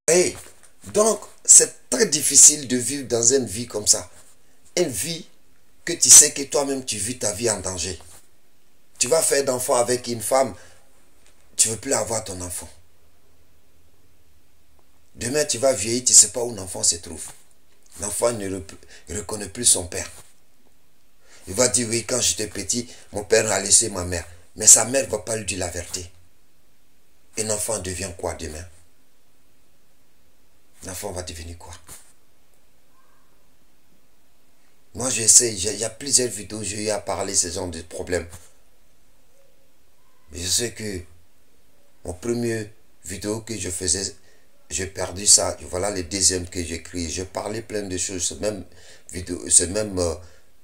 Et donc, c'est très difficile de vivre dans une vie comme ça. Une vie que tu sais que toi-même tu vis ta vie en danger. Tu vas faire d'enfant avec une femme, tu ne veux plus avoir ton enfant. Demain, tu vas vieillir, tu ne sais pas où l'enfant se trouve. L'enfant ne reconnaît plus son père. Il va dire, oui, quand j'étais petit, mon père a laissé ma mère. Mais sa mère ne va pas lui dire la vérité. Et l'enfant devient quoi demain? L'enfant va devenir quoi? Moi, j'essaie, il y a plusieurs vidéos, j'ai eu à parler de ce genre de problème. Mais je sais que mon premier vidéo que je faisais, j'ai perdu ça. Voilà le deuxième que j'ai créé. Je parlais plein de choses, ce même vidéo, ce même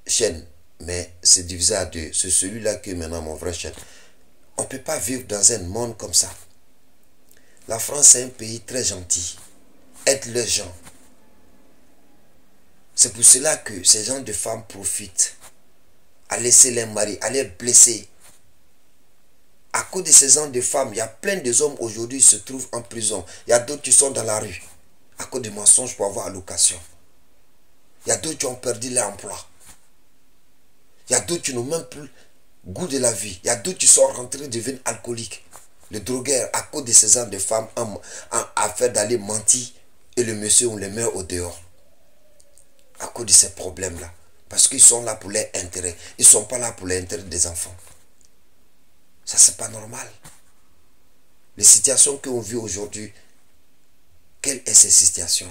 chaîne. Mais c'est divisé à deux. C'est celui-là qui est maintenant mon vrai chaîne. On ne peut pas vivre dans un monde comme ça. La France, c'est un pays très gentil. Aide les gens. C'est pour cela que ces gens de femmes profitent à laisser les maris, à les blesser. À cause de ces gens de femmes, il y a plein d'hommes aujourd'hui qui se trouvent en prison. Il y a d'autres qui sont dans la rue. À cause des mensonges pour avoir allocation. Il y a d'autres qui ont perdu leur emploi. Il y a d'autres qui n'ont même plus goût de la vie. Il y a d'autres qui sont rentrés devenir alcooliques. Le drogueur, à cause de ces gens de femmes, a fait d'aller mentir. Et le monsieur, on les met au dehors. À cause de ces problèmes-là. Parce qu'ils sont là pour leur intérêt. Ils ne sont pas là pour l'intérêt des enfants. Ça, c'est pas normal. Les situations qu'on vit aujourd'hui, quelle est cette situation?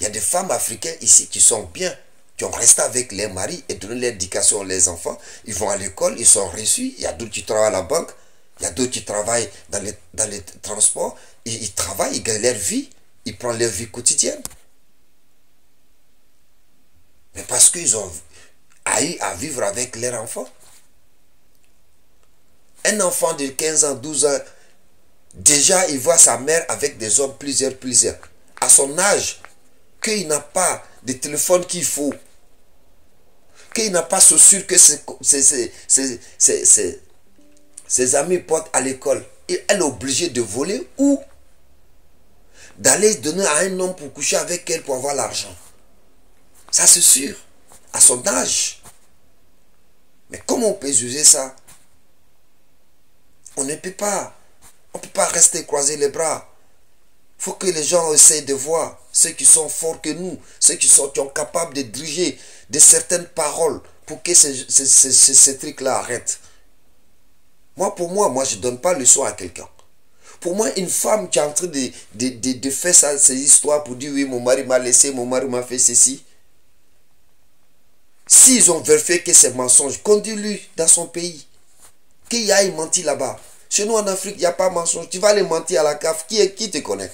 Il y a des femmes africaines ici qui sont bien, qui ont resté avec les maris et donné l'éducation aux enfants. Ils vont à l'école, ils sont reçus. Il y a d'autres qui travaillent à la banque. Il y a d'autres qui travaillent dans les transports. Ils travaillent, ils gagnent leur vie. Ils prennent leur vie quotidienne. Mais parce qu'ils ont eu à vivre avec leurs enfants. Un enfant de 15 ans, 12 ans, déjà il voit sa mère avec des hommes plusieurs. À son âge, qu'il n'a pas de téléphone qu'il faut, qu'il n'a pas chaussures que ses amis portent à l'école. Et elle est obligée de voler ou d'aller donner à un homme pour coucher avec elle pour avoir l'argent. Ça c'est sûr, à son âge. Mais comment on peut juger ça? On ne peut pas. On ne peut pas rester croiser les bras. Il faut que les gens essayent de voir ceux qui sont forts que nous, ceux qui sont capables de diriger de certaines paroles pour que ces trucs-là arrêtent. Pour moi, je ne donne pas le soin à quelqu'un. Pour moi, une femme qui est en train de faire ça, ces histoires pour dire oui, mon mari m'a laissé, mon mari m'a fait ceci. S'ils ont vérifié que c'est mensonge, conduis-lui dans son pays. Qu'il aille mentir là-bas. Chez nous en Afrique, il n'y a pas de mensonge. Tu vas aller mentir à la CAF. Qui te connaît?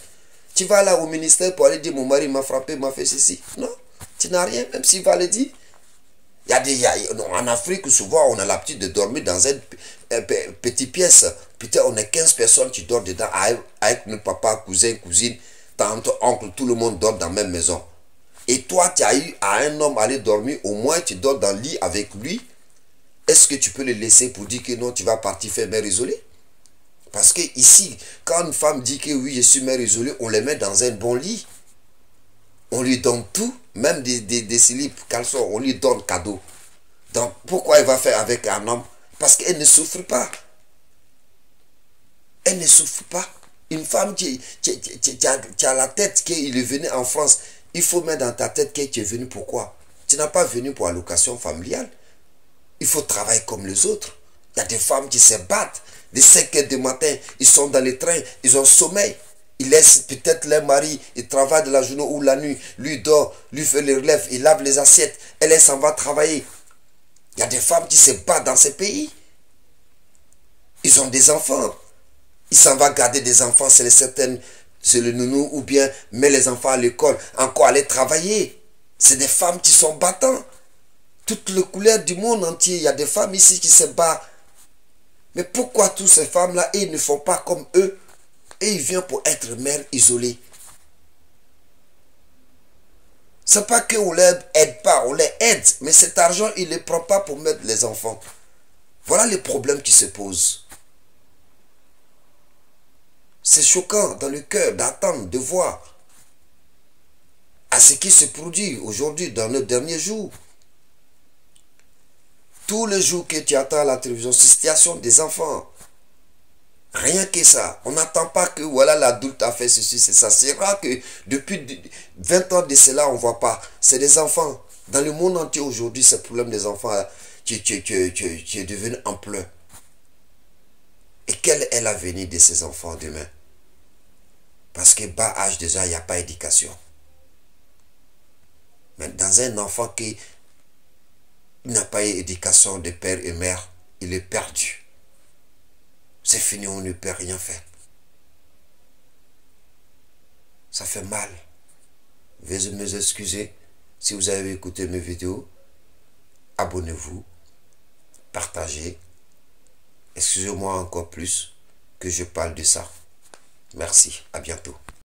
Tu vas là au ministère pour aller dire mon mari m'a frappé, m'a fait ceci. Non, tu n'as rien, même s'il va le dire. En Afrique, souvent, on a l'habitude de dormir dans une petite pièce. Putain, on est 15 personnes qui dorment dedans avec nos papa, cousin, cousine, tante, oncle, tout le monde dort dans la même maison. Et toi, tu as eu à un homme aller dormir, au moins tu dors dans le lit avec lui. Est-ce que tu peux le laisser pour dire que non, tu vas partir faire mère isolée? Parce que ici, quand une femme dit que oui, je suis mère isolée, on les met dans un bon lit. On lui donne tout, même des slips, caleçons, on lui donne cadeau. Donc, pourquoi elle va faire avec un homme? Parce qu'elle ne souffre pas. Elle ne souffre pas. Une femme qui a la tête qu'il est venu en France, il faut mettre dans ta tête que tu es venu pourquoi? Tu n'as pas venu pour allocation familiale. Il faut travailler comme les autres. Il y a des femmes qui se battent. Des 5 heures du matin, ils sont dans les trains, ils ont sommeil. Ils laissent peut-être leur mari, ils travaillent de la journée ou la nuit. Lui dort, lui fait les relèves, il lave les assiettes. Elle s'en va travailler. Il y a des femmes qui se battent dans ces pays. Ils ont des enfants. Ils s'en vont garder des enfants, c'est le nounou ou bien mettre les enfants à l'école, encore aller travailler. C'est des femmes qui sont battantes. Toutes les couleurs du monde entier, il y a des femmes ici qui se battent. Mais pourquoi toutes ces femmes-là, ils ne font pas comme eux? Et ils viennent pour être mères isolées. Ce n'est pas qu'on ne les aide pas, on les aide. Mais cet argent, il ne le prend pas pour mettre les enfants. Voilà les problèmes qui se posent. C'est choquant dans le cœur d'attendre, de voir à ce qui se produit aujourd'hui dans nos derniers jours. Tous les jours que tu attends à la télévision, c'est la situation des enfants. Rien que ça. On n'attend pas que voilà l'adulte a fait ceci, c'est ça. C'est rare que depuis 20 ans de cela, on ne voit pas. C'est des enfants. Dans le monde entier aujourd'hui, ce problème des enfants qui est devenu ampleur. Et quel est l'avenir de ces enfants demain? Parce que bas âge déjà, il n'y a pas d'éducation. Mais dans un enfant qui n'a pas d'éducation de père et mère, il est perdu. C'est fini, on ne peut rien faire. Ça fait mal. Veuillez me excuser si vous avez écouté mes vidéos. Abonnez-vous, partagez. Excusez-moi encore plus que je parle de ça. Merci, à bientôt.